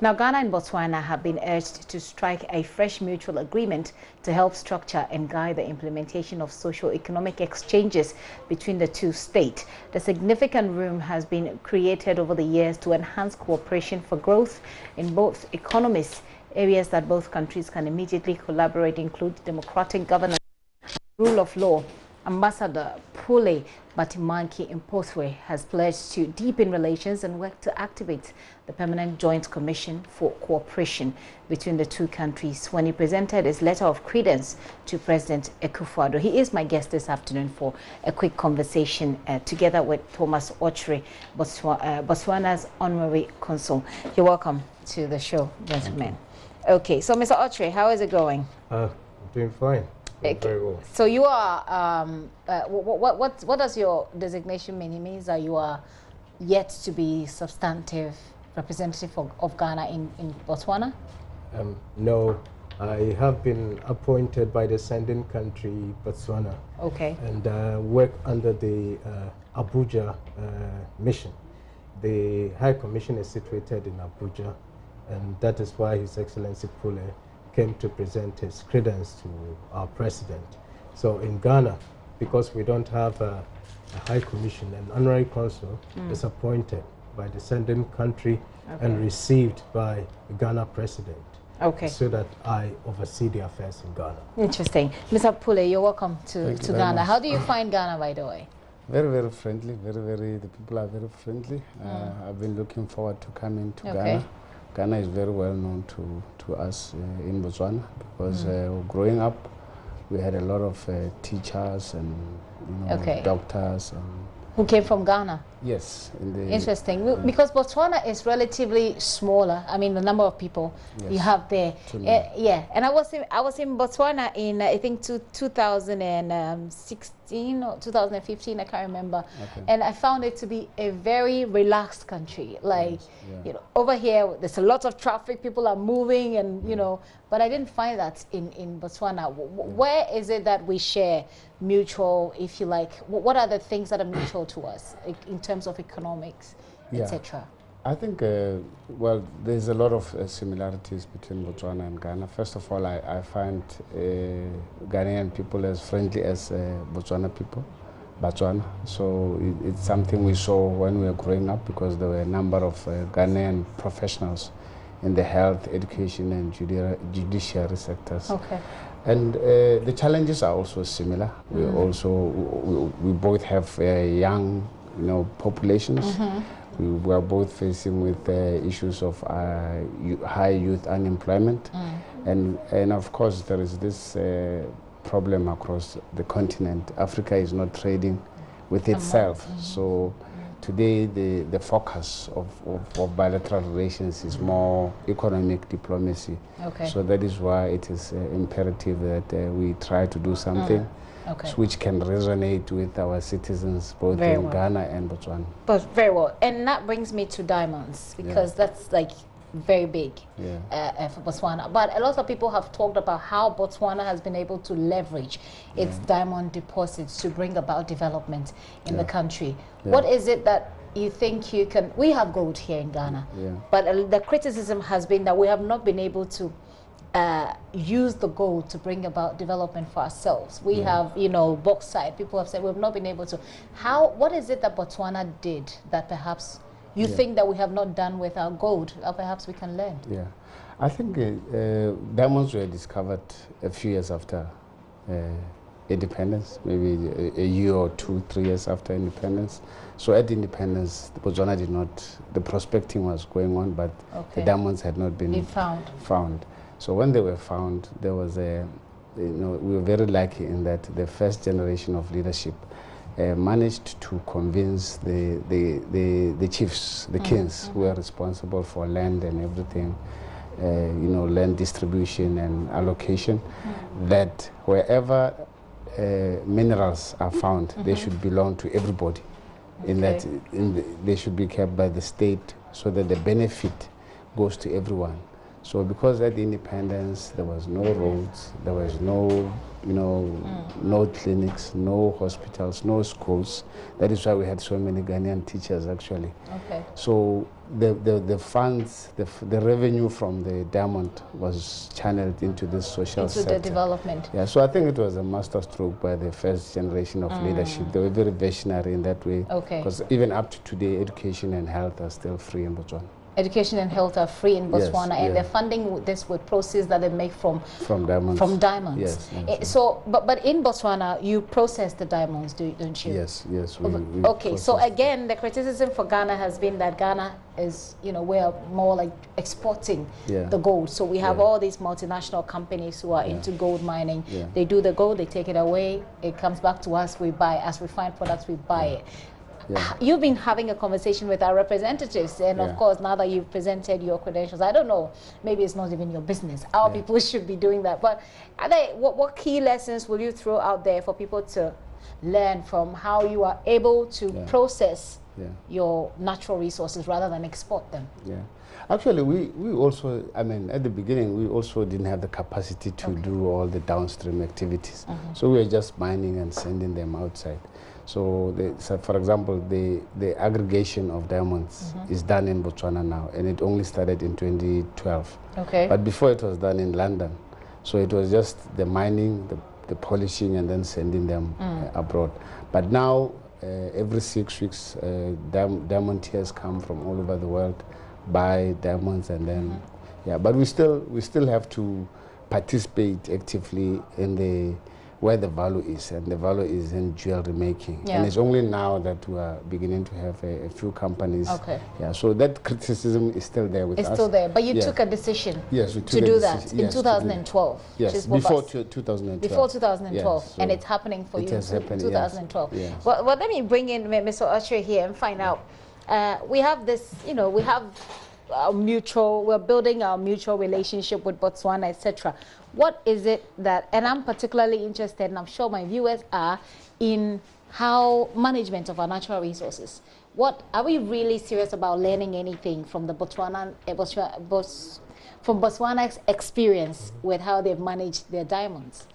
Now, Ghana and Botswana have been urged to strike a fresh mutual agreement to help structure and guide the implementation of socio-economic exchanges between the two states. The significant room has been created over the years to enhance cooperation for growth in both economies. Areas that both countries can immediately collaborate include democratic governance, rule of law. Ambassador Pule Mphothwe has pledged to deepen relations and work to activate the Permanent Joint Commission for Cooperation between the two countries when he presented his letter of credence to President Akufo-Addo. He is my guest this afternoon for a quick conversation together with Thomas Mphothwe, Botswana's Honorary Consul. You're welcome to the show, gentlemen. Okay, so Mr. Mphothwe, how is it going? Doing fine. Very well. So you are, what does your designation mean? It means that you are yet to be substantive representative of Ghana in Botswana? No, I have been appointed by the sending country, Botswana. Okay. And work under the Abuja mission. The High Commission is situated in Abuja, and that is why His Excellency Pule came to present his credence to our president. So in Ghana, because we don't have a high commission, an honorary consul is appointed by the sending country and received by the Ghana president. Okay. So that I oversee the affairs in Ghana. Interesting. Mr. Pule, you're welcome to Ghana. How do you find Ghana, by the way? Very, very friendly. The people are very friendly. I've been looking forward to coming to Ghana. Ghana is very well known to us in Botswana because growing up, we had a lot of teachers and doctors. Who came from Ghana? Yes. Interesting. Because Botswana is relatively smaller. I mean, the number of people you have there. Yeah. And I was in Botswana in I think 2016 or 2015. I can't remember. Okay. And I found it to be a very relaxed country. Like you know, over here there's a lot of traffic. People are moving, and you know. But I didn't find that in Botswana. Where is it that we share mutual, if you like? What are the things that are mutual to us in terms of economics, etc.? I think, well, there's a lot of similarities between Botswana and Ghana. First of all, I find Ghanaian people as friendly as Botswana people, So it's something we saw when we were growing up because there were a number of Ghanaian professionals in the health, education, and judiciary sectors. Okay. And the challenges are also similar. We both have young, populations. We are both facing with issues of high youth unemployment, and of course there is this problem across the continent. Africa is not trading with itself, so today the focus of bilateral relations is more economic diplomacy. Okay. So that is why it is imperative that we try to do something which can resonate with our citizens both in Ghana and Botswana. But very well. And that brings me to diamonds, because that's like very big for Botswana. But a lot of people have talked about how Botswana has been able to leverage its diamond deposits to bring about development in the country. What is it that you think you can... We have gold here in Ghana, but the criticism has been that we have not been able to use the gold to bring about development for ourselves. We have, bauxite. People have said we've not been able to. What is it that Botswana did that perhaps you think that we have not done with our gold, or perhaps we can learn? Yeah, I think diamonds were discovered a few years after independence, maybe a year or 2-3 years after independence. So at independence, Botswana did not, the prospecting was going on, but the diamonds had not been found. So when they were found, there was we were very lucky in that the first generation of leadership managed to convince the chiefs, the kings, who were responsible for land and everything, land distribution and allocation, that wherever minerals are found, they should belong to everybody. In that they should be kept by the state so that the benefit goes to everyone. So because at the independence there was no roads, there was no no clinics, no hospitals, no schools. That is why we had so many Ghanaian teachers actually. Okay. So the funds, the revenue from the diamond was channeled into this social sector. Into the development. Yeah, so I think it was a masterstroke by the first generation of leadership. They were very visionary in that way. Okay. Because even up to today, education and health are still free in Botswana. Education and health are free in Botswana, Yes, and they're funding this with proceeds that they make from diamonds. From diamonds. Yes. So, but in Botswana, you process the diamonds, don't you? Yes. We okay. So again, the criticism for Ghana has been that Ghana is, we are more like exporting the gold. So we have all these multinational companies who are into gold mining. They do the gold, they take it away, it comes back to us, we buy. As refined products, we buy it. You've been having a conversation with our representatives, and of course, now that you've presented your credentials, I don't know, maybe it's not even your business. Our people should be doing that. But what key lessons will you throw out there for people to learn from how you are able to process your natural resources rather than export them? Actually, we also, at the beginning, we also didn't have the capacity to do all the downstream activities. So we were just mining and sending them outside. So, for example, the aggregation of diamonds is done in Botswana now, and it only started in 2012. Okay. But before it was done in London. So it was just the mining, the polishing, and then sending them abroad. But now, every 6 weeks, diamanteers come from all over the world, buy diamonds, and then, But we still have to participate actively in where the value is, and the value is in jewelry making. And it's only now that we are beginning to have a few companies. Okay. So that criticism is still there with us. It's still there, but you took a decision to do that in 2012. Yes, before 2012. Before 2012, so and it's happening for you in 2012. Yes. Well, let me bring in Mr. Mphothwe here and find out. We have this, we have we're building our mutual relationship with Botswana, etc. What is it that, and I'm particularly interested, and I'm sure my viewers are, in how management of our natural resources. Are we really serious about learning anything from the Botswana's experience with how they've managed their diamonds?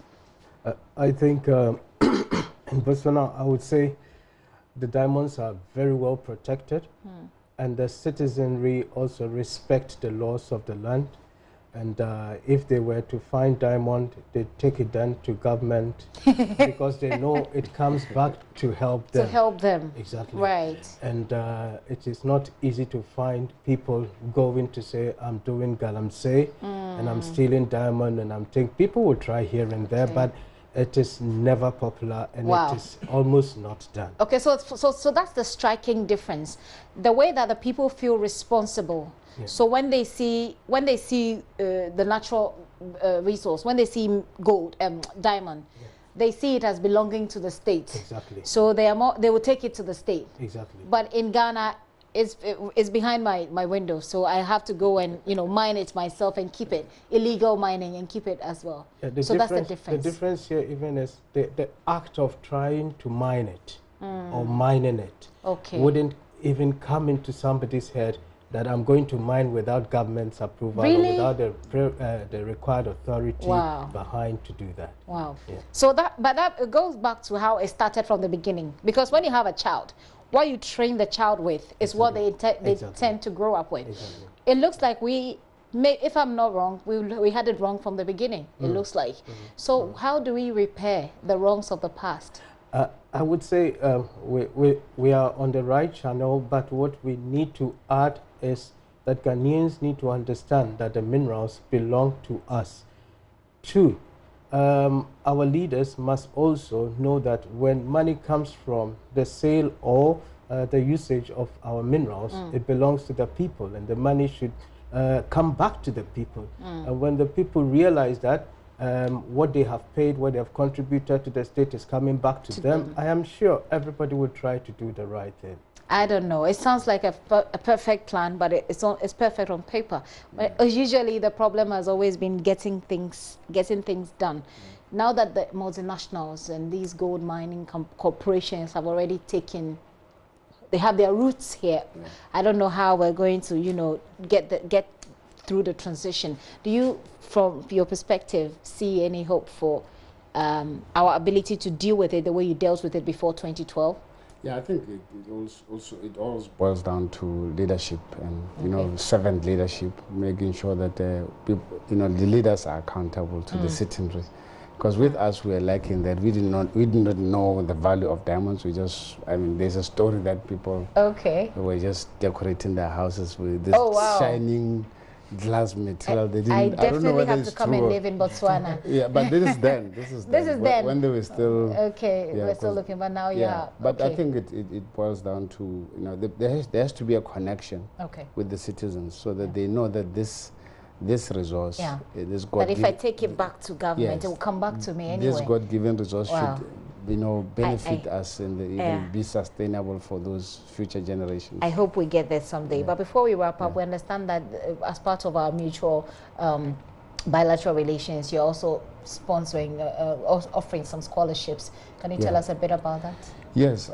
I think in Botswana, I would say the diamonds are very well protected, and the citizenry also respect the laws of the land. And if they were to find diamond, they take it then to government because they know it comes back to help them. To help them. Exactly. Right. And it is not easy to find people going to say, I'm doing galamsey and I'm stealing diamond and I'm taking. People will try here and there, but it is never popular, and it is almost not done. Okay, so that's the striking difference. The way that the people feel responsible. So when they see the natural resource, when they see gold, diamond, they see it as belonging to the state. Exactly. So they will take it to the state. Exactly. But in Ghana, it's behind my window, so I have to go and mine it myself and keep it, illegal mining, and keep it as well. So that's the difference. The difference here even is the act of trying to mine it or mining it wouldn't even come into somebody's head that I'm going to mine without government's approval or without the required authority behind to do that. Wow. Yeah. So that goes back to how it started from the beginning, because when you have a child, what you train the child with is what they tend to grow up with. Exactly. It looks like if I'm not wrong, we had it wrong from the beginning, it looks like. So how do we repair the wrongs of the past? I would say we are on the right channel, but what we need to add is that Ghanaians need to understand that the minerals belong to us. Two, our leaders must also know that when money comes from the sale or the usage of our minerals, it belongs to the people, and the money should come back to the people. And when the people realize that what they have paid, what they have contributed to the state is coming back to them, I am sure everybody will try to do the right thing. I don't know. It sounds like a perfect plan, but it's perfect on paper. But usually the problem has always been getting things done. Now that the multinationals and these gold mining corporations have already they have their roots here. I don't know how we're going to, get through the transition. Do you, from your perspective, see any hope for our ability to deal with it the way you dealt with it before 2012? Yeah, I think it all boils down to leadership and servant leadership, making sure that people, the leaders are accountable to the citizenry. Because with us, we are lacking that. We did not know the value of diamonds. There's a story that people were just decorating their houses with this shining glass material. They didn't. I don't know definitely whether have it's to come true and live in Botswana. Yeah, but this is then. This is then. When they were still. We're still looking, but now But I think it boils down to there has to be a connection with the citizens so that they know that this resource, this God. But if I take it back to government, it will come back to me anyway. This God-given resource should, benefit us and even be sustainable for those future generations. I hope we get there someday. But before we wrap up, we understand that as part of our mutual bilateral relations, you're also sponsoring, offering some scholarships. Can you tell us a bit about that? Yes.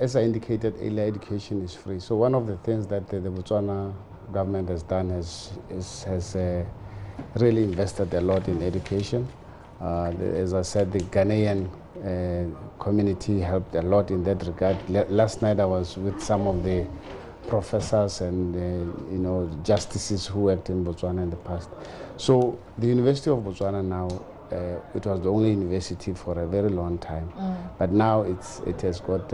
As I indicated earlier, education is free. So one of the things that the Botswana government has done has really invested a lot in education. As I said, the Ghanaian community helped a lot in that regard. Last night I was with some of the professors and justices who worked in Botswana in the past. So the University of Botswana now, it was the only university for a very long time, but now it has got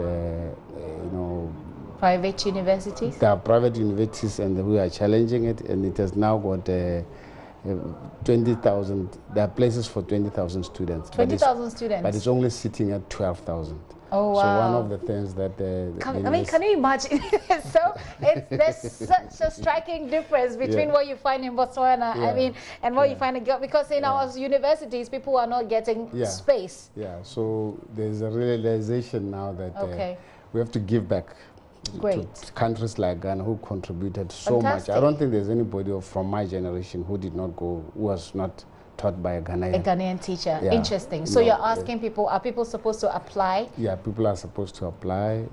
private universities. There are private universities, and we are challenging it, and it has now got 20,000. There are places for 20,000 students. 20,000 students. But it's only sitting at 12,000. Oh wow! So one of the things that can you imagine? So there's such a striking difference between what you find in Botswana, and what you find in Ghana, because in our universities, people are not getting space. Yeah. So there's a realization now that we have to give back to countries like Ghana who contributed so much. I don't think there's anybody from my generation who did not go, who was not taught by a Ghanaian. A Ghanaian teacher. Yeah. Interesting. So you're asking people, are people supposed to apply? Yeah, people are supposed to apply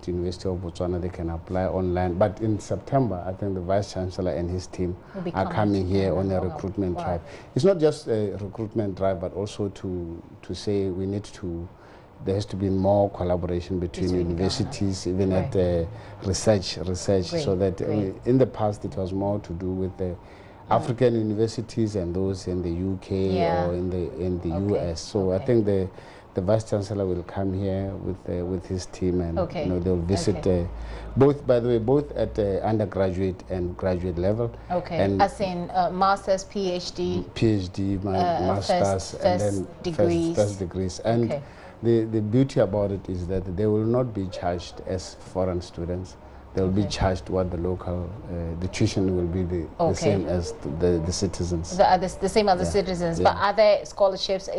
to University of Botswana. They can apply online. But in September, I think the Vice Chancellor and his team are coming here on a recruitment drive. It's not just a recruitment drive, but also to say we need to, there has to be more collaboration between universities, even at research, so that in the past it was more to do with the African universities and those in the UK or in the US. So I think the Vice Chancellor will come here with his team, and they'll visit both, by the way, both at undergraduate and graduate level. And as in masters, PhD, masters, and then first degrees. And the beauty about it is that they will not be charged as foreign students. They will be charged what the local, the tuition will be the same as the citizens. The same as the citizens. But are there scholarships? Are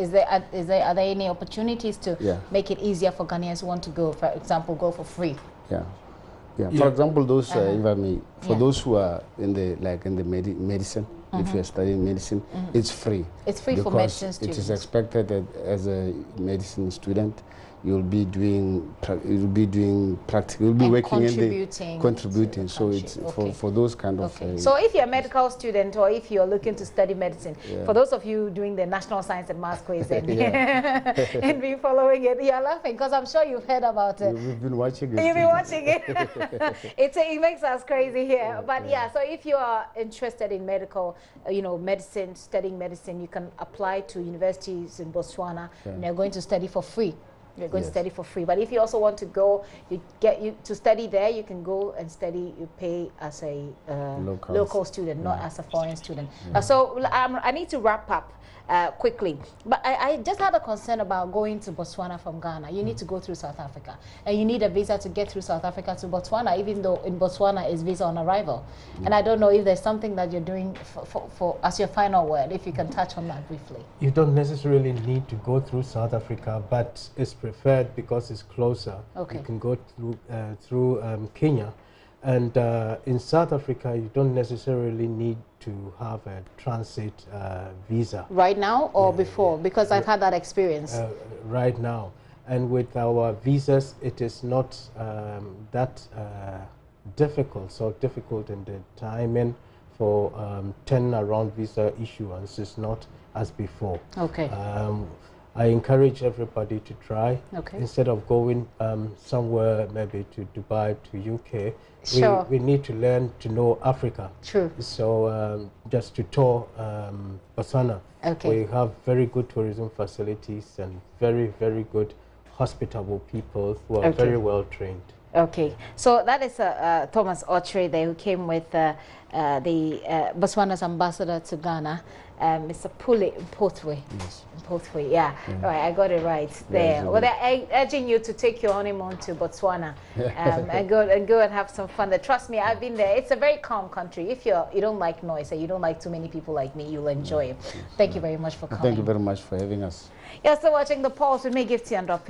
there any opportunities to make it easier for Ghanaians who want to go, for example, go for free? For example, those for those who are in the medicine. If you are studying medicine, it's free. It's free for medicine students. It is expected that as a medicine student, you'll be doing practical. You'll be working contributing. So it's for those kind of. So if you're a medical student, or if you're looking to study medicine, for those of you doing the National Science and Maths quiz and and be following it, you're laughing because I'm sure you've heard about it. We've been watching it. You've been watching it. It makes us crazy here. But so if you are interested in medical, medicine, studying medicine, you can apply to universities in Botswana, and they're going to study for free. You're going to study for free. But if you also want to go, to study there, you can go and study. You pay as a local student, not as a foreign student. So I need to wrap up quickly. But I just had a concern about going to Botswana from Ghana. You need to go through South Africa. And you need a visa to get through South Africa to Botswana, even though in Botswana is visa on arrival. And I don't know if there's something that you're doing for as your final word, if you can touch on that briefly. You don't necessarily need to go through South Africa, but it's preferred because it's closer. You can go through Kenya. And in South Africa, you don't necessarily need to have a transit visa. Right now or before? Because I've had that experience. Right now. And with our visas, it is not that difficult. So difficult in the timing for turnaround visa issuance is not as before. Okay. I encourage everybody to try. Okay. Instead of going somewhere, maybe to Dubai, to UK, Sure. we need to learn to know Africa. True. So just to tour Botswana, okay. we have very good tourism facilities and very, very good hospitable people who are okay. very well trained. Okay, so that is Thomas Mphothwe there, who came with the Botswana's ambassador to Ghana, Mr. Pule Mphothwe. Yes. Mphothwe, yeah. Right, I got it right there. Well, they're urging you to take your honeymoon to Botswana and go and have some fun there. Trust me, I've been there. It's a very calm country. If you don't like noise and you don't like too many people like me, you'll enjoy it. Thank you very much for coming. Thank you very much for having us. You're still watching The Pulse with me, Gifty and Dopia.